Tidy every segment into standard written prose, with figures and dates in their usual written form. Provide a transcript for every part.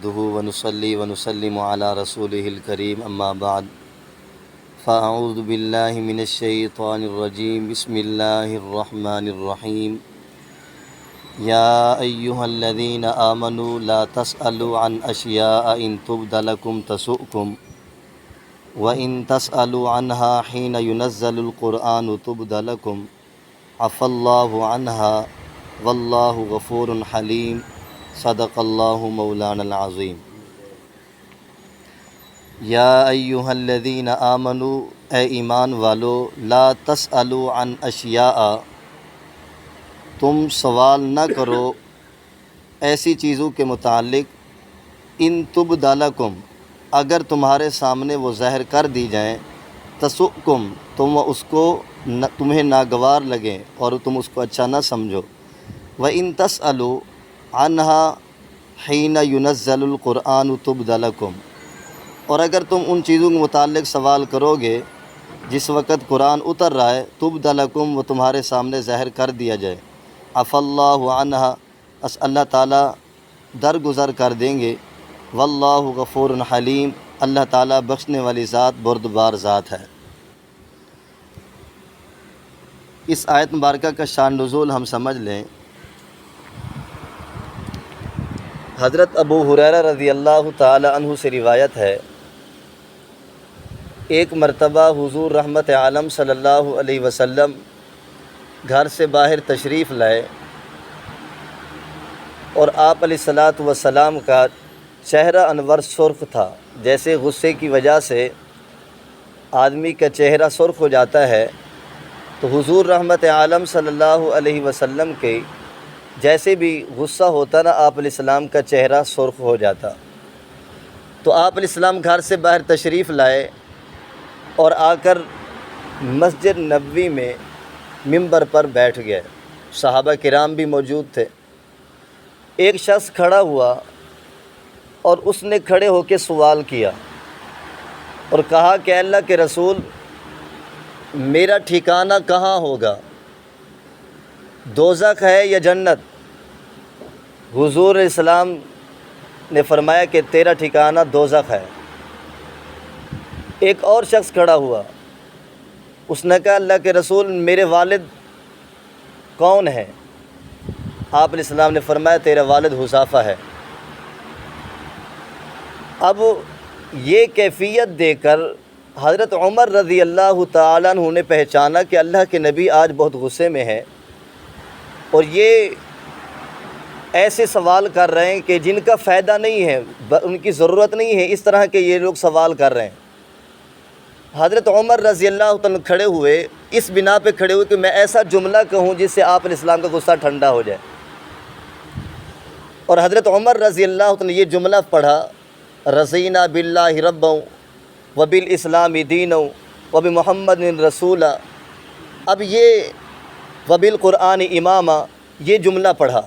نحمده ونصلي ونسلم على رسوله الكريم أما بعد فأعوذ بالله من الشيطان الرجيم بسم الله الرحمن الرحيم يا أيها الذين آمنوا لا تسألوا عن أشياء إن تبد لكم تسؤكم وإن تسألوا عنها حين ينزل القرآن تبد لكم عفى الله عنها والله غفور حليم صدق اللہ مولانا العظیم۔ یا ایہا الذین آمنوا، اے ایمان والو، لا تسألوا عن اشیاء، تم سوال نہ کرو ایسی چیزوں کے متعلق، ان تبد لکم، اگر تمہارے سامنے وہ ظاہر کر دی جائیں، تسؤکم، تم اس کو تمہیں ناگوار لگیں اور تم اس کو اچھا نہ سمجھو، وَإِن تسألوا عنها حین ینزل القرآن تبد لکم، اور اگر تم ان چیزوں کے متعلق سوال کرو گے جس وقت قرآن اتر رہا ہے، تبد لکم، وہ تمہارے سامنے ظاہر کر دیا جائے، عفی اللہ عنہا، اللہ تعالیٰ درگزر کر دیں گے، واللہ غفور حلیم، اللہ تعالیٰ بخشنے والی ذات، بردبار ذات ہے۔ اس آیت مبارکہ کا شان نزول ہم سمجھ لیں۔ حضرت ابو ہریرہ رضی اللہ تعالی عنہ سے روایت ہے، ایک مرتبہ حضور رحمت عالم صلی اللہ علیہ وسلم گھر سے باہر تشریف لائے اور آپ علیہ الصلاۃ والسلام کا چہرہ انور سرخ تھا، جیسے غصے کی وجہ سے آدمی کا چہرہ سرخ ہو جاتا ہے، تو حضور رحمت عالم صلی اللہ علیہ وسلم کے جیسے بھی غصہ ہوتا نا، آپ علیہ السلام کا چہرہ سرخ ہو جاتا۔ تو آپ علیہ السلام گھر سے باہر تشریف لائے اور آ کر مسجد نبوی میں منبر پر بیٹھ گئے، صحابہ کرام بھی موجود تھے۔ ایک شخص کھڑا ہوا اور اس نے کھڑے ہو کے سوال کیا اور کہا کہ اللہ کے رسول، میرا ٹھکانہ کہاں ہوگا، دوزخ ہے یا جنت؟ حضور علیہ السلام نے فرمایا کہ تیرا ٹھکانہ دوزخ ہے۔ ایک اور شخص کھڑا ہوا، اس نے کہا اللہ کے رسول، میرے والد کون ہیں؟ آپ علیہ السلام نے فرمایا تیرا والد حذیفہ ہے۔ اب یہ کیفیت دے کر حضرت عمر رضی اللہ تعالیٰ عنہ نے پہچانا کہ اللہ کے نبی آج بہت غصے میں ہیں اور یہ ایسے سوال کر رہے ہیں کہ جن کا فائدہ نہیں ہے، ان کی ضرورت نہیں ہے، اس طرح کے یہ لوگ سوال کر رہے ہیں۔ حضرت عمر رضی اللہ تعالیٰ کھڑے ہوئے، اس بنا پہ کھڑے ہوئے کہ میں ایسا جملہ کہوں جس سے آپ علیہ السلام کا غصہ ٹھنڈا ہو جائے، اور حضرت عمر رضی اللہ تعالیٰ نے یہ جملہ پڑھا، رضینا باللہ ربا وبالاسلام دینا وبمحمد رسولا۔ اب یہ وبالقرآن اماما، یہ جملہ پڑھا۔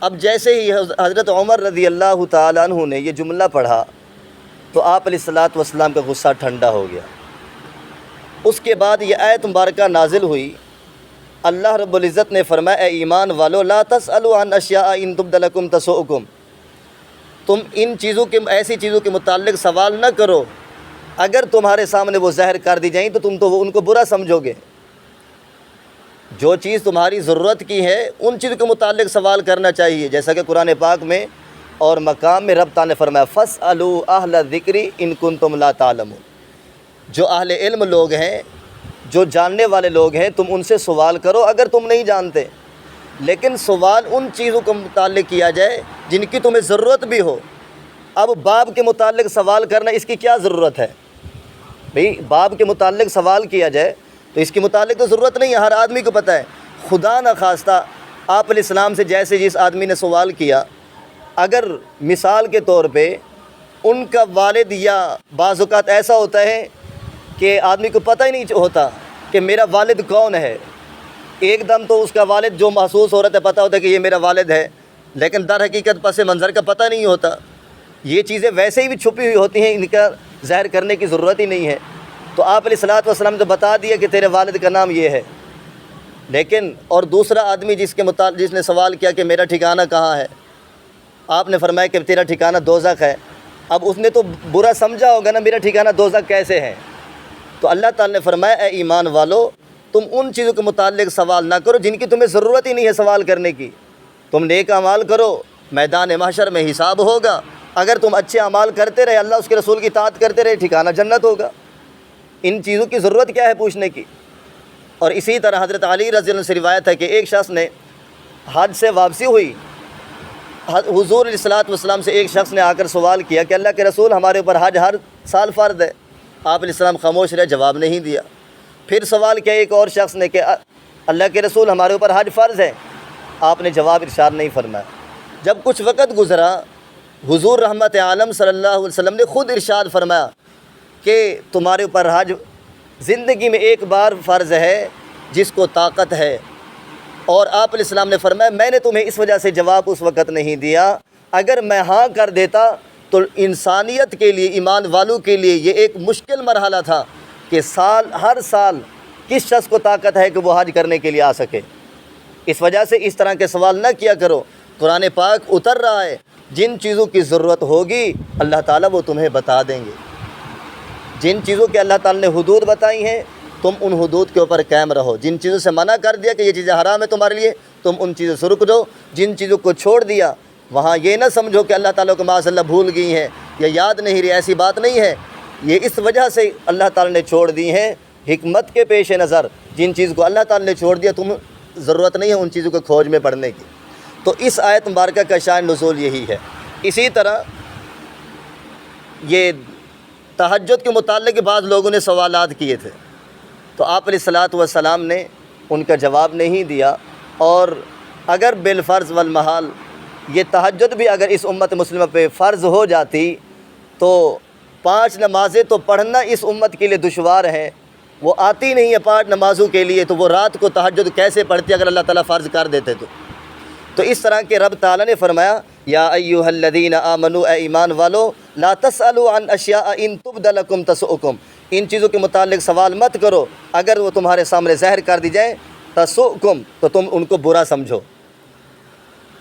اب جیسے ہی حضرت عمر رضی اللہ تعالیٰ عنہ نے یہ جملہ پڑھا تو آپ علیہ الصلاۃ والسلام کا غصہ ٹھنڈا ہو گیا۔ اس کے بعد یہ آیت مبارکہ نازل ہوئی، اللہ رب العزت نے فرمایا اے ایمان والو، لا تسألوا عن اشیاء ان تبد لکم تسؤکم، تم ان چیزوں کے ایسی چیزوں کے متعلق سوال نہ کرو، اگر تمہارے سامنے وہ ظاہر کر دی جائیں تو تم تو ان کو برا سمجھو گے۔ جو چیز تمہاری ضرورت کی ہے ان چیزوں کے متعلق سوال کرنا چاہیے، جیسا کہ قرآن پاک میں اور مقام میں رب تعالیٰ نے فرمایا فَاسْأَلُوا أَهْلَ الذِّكْرِ إِن كُنتُمْ لَا تَعْلَمُونَ، جو اہل علم لوگ ہیں، جو جاننے والے لوگ ہیں، تم ان سے سوال کرو اگر تم نہیں جانتے، لیکن سوال ان چیزوں کے متعلق کیا جائے جن کی تمہیں ضرورت بھی ہو۔ اب باب کے متعلق سوال کرنا، اس کی کیا ضرورت ہے بھئی؟ باب کے متعلق سوال کیا جائے تو اس کے متعلق تو ضرورت نہیں ہے، ہر آدمی کو پتہ ہے۔ خدا نخواستہ آپ علیہ السلام سے جیسے جس آدمی نے سوال کیا، اگر مثال کے طور پہ ان کا والد، یا بعض اوقات ایسا ہوتا ہے کہ آدمی کو پتہ ہی نہیں ہوتا کہ میرا والد کون ہے، ایک دم تو اس کا والد جو محسوس ہو رہا تھا پتہ ہوتا ہے کہ یہ میرا والد ہے، لیکن در حقیقت پس منظر کا پتہ نہیں ہوتا۔ یہ چیزیں ویسے ہی بھی چھپی ہوئی ہوتی ہیں، ان کا ظاہر کرنے کی ضرورت ہی نہیں ہے۔ تو آپ علیہ الصلاۃ والسلام نے بتا دیا کہ تیرے والد کا نام یہ ہے، لیکن اور دوسرا آدمی جس نے سوال کیا کہ میرا ٹھکانہ کہاں ہے، آپ نے فرمایا کہ تیرا ٹھکانہ دوزخ ہے، اب اس نے تو برا سمجھا ہوگا نا میرا ٹھکانہ دوزخ کیسے ہے؟ تو اللہ تعالیٰ نے فرمایا اے ایمان والو، تم ان چیزوں کے متعلق سوال نہ کرو جن کی تمہیں ضرورت ہی نہیں ہے سوال کرنے کی، تم نیک اعمال کرو، میدان محشر میں حساب ہوگا، اگر تم اچھے اعمال کرتے رہے، اللہ اس کے رسول کی اطاعت کرتے رہے، ٹھکانہ جنت ہوگا، ان چیزوں کی ضرورت کیا ہے پوچھنے کی۔ اور اسی طرح حضرت علی رضی اللہ عنہ سے روایت ہے کہ ایک شخص نے حج سے واپسی ہوئی، حضور علیہ الصلوۃ والسلام سے ایک شخص نے آ کر سوال کیا کہ اللہ کے رسول ہمارے اوپر حج ہر سال فرض ہے، آپ علیہ السلام خاموش رہے، جواب نہیں دیا۔ پھر سوال کیا ایک اور شخص نے کہ اللہ کے رسول ہمارے اوپر حج فرض ہے، آپ نے جواب ارشاد نہیں فرمایا۔ جب کچھ وقت گزرا، حضور رحمت عالم صلی اللہ علیہ وسلم نے خود ارشاد فرمایا کہ تمہارے اوپر حج زندگی میں ایک بار فرض ہے جس کو طاقت ہے، اور آپ علیہ السلام نے فرمایا میں نے تمہیں اس وجہ سے جواب اس وقت نہیں دیا، اگر میں ہاں کر دیتا تو انسانیت کے لیے، ایمان والوں کے لیے یہ ایک مشکل مرحلہ تھا کہ ہر سال کس شخص کو طاقت ہے کہ وہ حج کرنے کے لیے آ سکے۔ اس وجہ سے اس طرح کے سوال نہ کیا کرو۔ قرآن پاک اتر رہا ہے، جن چیزوں کی ضرورت ہوگی اللہ تعالیٰ وہ تمہیں بتا دیں گے۔ جن چیزوں کے اللہ تعالیٰ نے حدود بتائی ہیں تم ان حدود کے اوپر قائم رہو، جن چیزوں سے منع کر دیا کہ یہ چیزیں حرام ہے تمہارے لیے، تم ان چیزوں سے رک جاؤ، جن چیزوں کو چھوڑ دیا وہاں یہ نہ سمجھو کہ اللہ تعالیٰ کو معاذ اللہ بھول گئی ہیں یا یاد نہیں رہی، ایسی بات نہیں ہے، یہ اس وجہ سے اللہ تعالیٰ نے چھوڑ دی ہیں حکمت کے پیش نظر، جن چیز کو اللہ تعالیٰ نے چھوڑ دیا تم ضرورت نہیں ہے ان چیزوں کو کھوج میں پڑھنے کی۔ تو اس آیت مبارکہ کا شان نزول یہی ہے۔ اسی طرح یہ تہجد کے متعلق بعض لوگوں نے سوالات کیے تھے، تو آپ علیہ الصلوۃ والسلام نے ان کا جواب نہیں دیا، اور اگر بالفرض والمحال یہ تہجد بھی اگر اس امت مسلمہ پہ فرض ہو جاتی تو 5 نمازیں تو پڑھنا اس امت کے لیے دشوار ہے، وہ آتی نہیں ہے 5 نمازوں کے لیے، تو وہ رات کو تہجد کیسے پڑھتی اگر اللہ تعالیٰ فرض کر دیتے تو اس طرح کے رب تعالیٰ نے فرمایا یا ایھا الذین آمنوا، اے ایمان والو، لا تسألوا عن اشیاء ان تبد لکم تسؤکم، ان چیزوں کے متعلق سوال مت کرو اگر وہ تمہارے سامنے ظاہر کر دی جائیں، تسؤکم تو تم ان کو برا سمجھو،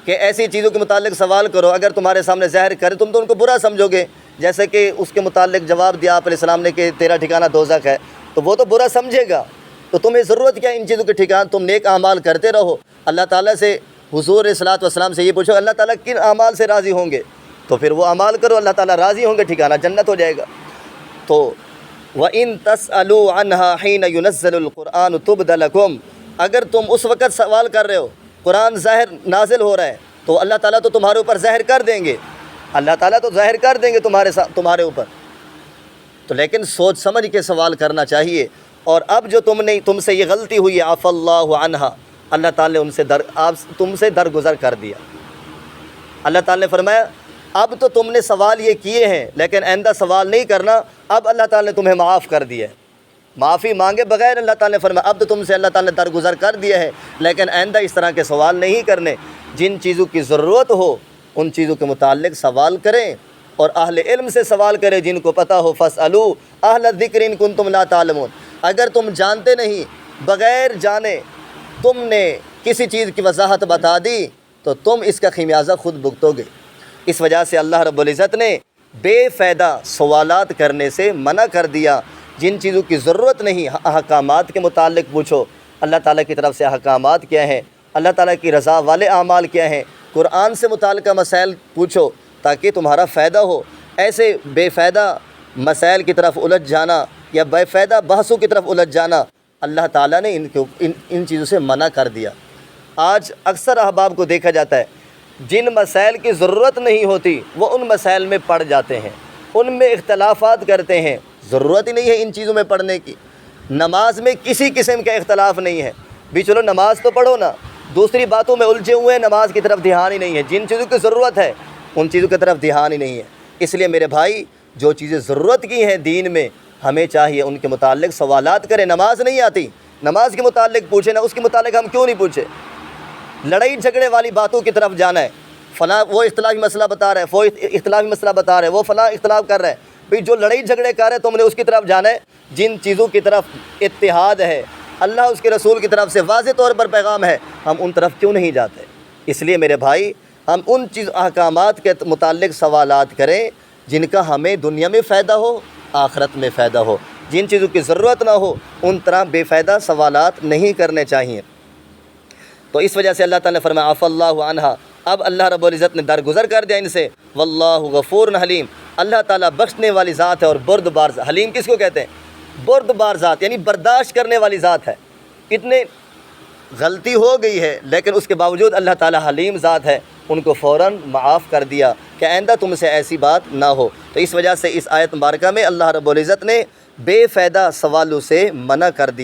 کہ ایسی چیزوں کے متعلق سوال کرو اگر تمہارے سامنے ظاہر کرے تم تو ان کو برا سمجھو گے، جیسے کہ اس کے متعلق جواب دیا آپ علیہ السلام نے کہ تیرا ٹھکانہ دوزخ ہے، تو وہ تو برا سمجھے گا، تو تمہیں ضرورت کیا ان چیزوں کے ٹھکان، تم نیک اعمال کرتے رہو، اللہ تعالیٰ سے حضور علیہ الصلوۃ والسلام سے یہ پوچھو اللہ تعالیٰ کن اعمال سے راضی ہوں گے، تو پھر وہ اعمال کرو، اللہ تعالیٰ راضی ہوں گے، ٹھکانہ جنت ہو جائے گا۔ تو وَإِن تَسْأَلُوا عَنْهَا حِينَ يُنَزَّلُ الْقُرْآنُ تُبْدَ لَكُمْ، اگر تم اس وقت سوال کر رہے ہو قرآن ظاہر نازل ہو رہا ہے تو اللہ تعالیٰ تو تمہارے اوپر ظاہر کر دیں گے، اللہ تعالیٰ تو ظاہر کر دیں گے تمہارے اوپر، تو لیکن سوچ سمجھ کے سوال کرنا چاہیے۔ اور اب جو تم سے یہ غلطی ہوئی ہے عفا اللہ عنہا، اللہ تعالیٰ نے تم سے درگزر کر دیا۔ اللہ تعالیٰ نے فرمایا اب تو تم نے سوال یہ کیے ہیں لیکن آئندہ سوال نہیں کرنا، اب اللہ تعالیٰ نے تمہیں معاف کر دیا ہے، معافی مانگے بغیر اللہ تعالیٰ نے فرمایا اب تو تم سے اللہ تعالیٰ نے درگزر کر دیا ہے، لیکن آئندہ اس طرح کے سوال نہیں کرنے، جن چیزوں کی ضرورت ہو ان چیزوں کے متعلق سوال کریں، اور اہل علم سے سوال کریں جن کو پتہ ہو، فاسألوا اہل الذکر ان کنتم لا تعلمون، اگر تم جانتے نہیں، بغیر جانے تم نے کسی چیز کی وضاحت بتا دی تو تم اس کا خمیازہ خود بھگتو گے۔ اس وجہ سے اللہ رب العزت نے بے فائدہ سوالات کرنے سے منع کر دیا، جن چیزوں کی ضرورت نہیں احکامات کے متعلق پوچھو، اللہ تعالیٰ کی طرف سے احکامات کیا ہیں، اللہ تعالیٰ کی رضا والے اعمال کیا ہیں، قرآن سے متعلقہ مسائل پوچھو تاکہ تمہارا فائدہ ہو۔ ایسے بے فائدہ مسائل کی طرف الجھ جانا یا بے فائدہ بحثوں کی طرف الجھ جانا اللہ تعالیٰ نے ان چیزوں سے منع کر دیا۔ آج اکثر احباب کو دیکھا جاتا ہے جن مسائل کی ضرورت نہیں ہوتی وہ ان مسائل میں پڑ جاتے ہیں، ان میں اختلافات کرتے ہیں، ضرورت ہی نہیں ہے ان چیزوں میں پڑھنے کی۔ نماز میں کسی قسم کا اختلاف نہیں ہے، بھی چلو نماز تو پڑھو نا، دوسری باتوں میں الجھے ہوئے ہیں، نماز کی طرف دھیان ہی نہیں ہے، جن چیزوں کی ضرورت ہے ان چیزوں کی طرف دھیان ہی نہیں ہے۔ اس لیے میرے بھائی جو چیزیں ضرورت کی ہیں دین میں ہمیں چاہیے ان کے متعلق سوالات کریں۔ نماز نہیں آتی، نماز کے متعلق پوچھیں نا، اس کے متعلق ہم کیوں نہیں پوچھیں؟ لڑائی جھگڑے والی باتوں کی طرف جانا ہے، فلاں وہ اختلافی مسئلہ بتا رہا ہے، وہ اختلافی مسئلہ بتا رہا ہے، وہ فلاں اختلاف کر رہا ہے، بھئی جو لڑائی جھگڑے کر رہے تم نے اس کی طرف جانا ہے، جن چیزوں کی طرف اتحاد ہے، اللہ اس کے رسول کی طرف سے واضح طور پر پیغام ہے، ہم ان طرف کیوں نہیں جاتے؟ اس لیے میرے بھائی ہم ان چیز احکامات کے متعلق سوالات کریں جن کا ہمیں دنیا میں فائدہ ہو، آخرت میں فائدہ ہو۔ جن چیزوں کی ضرورت نہ ہو ان طرح بے فائدہ سوالات نہیں کرنے چاہیے۔ تو اس وجہ سے اللہ تعالیٰ نے فرمایا عفا اللہ عنہا، اب اللہ رب العزت نے درگزر کر دیا ان سے۔ واللہ غفور حلیم، اللہ تعالیٰ بخشنے والی ذات ہے اور بردبار ذات۔ حلیم کس کو کہتے ہیں؟ بردبار ذات، یعنی برداشت کرنے والی ذات ہے۔ اتنے غلطی ہو گئی ہے لیکن اس کے باوجود اللہ تعالیٰ حلیم ذات ہے، ان کو فوراً معاف کر دیا کہ آئندہ تم سے ایسی بات نہ ہو۔ تو اس وجہ سے اس آیت مبارکہ میں اللہ رب العزت نے بے فائدہ سوالوں سے منع کر دیا۔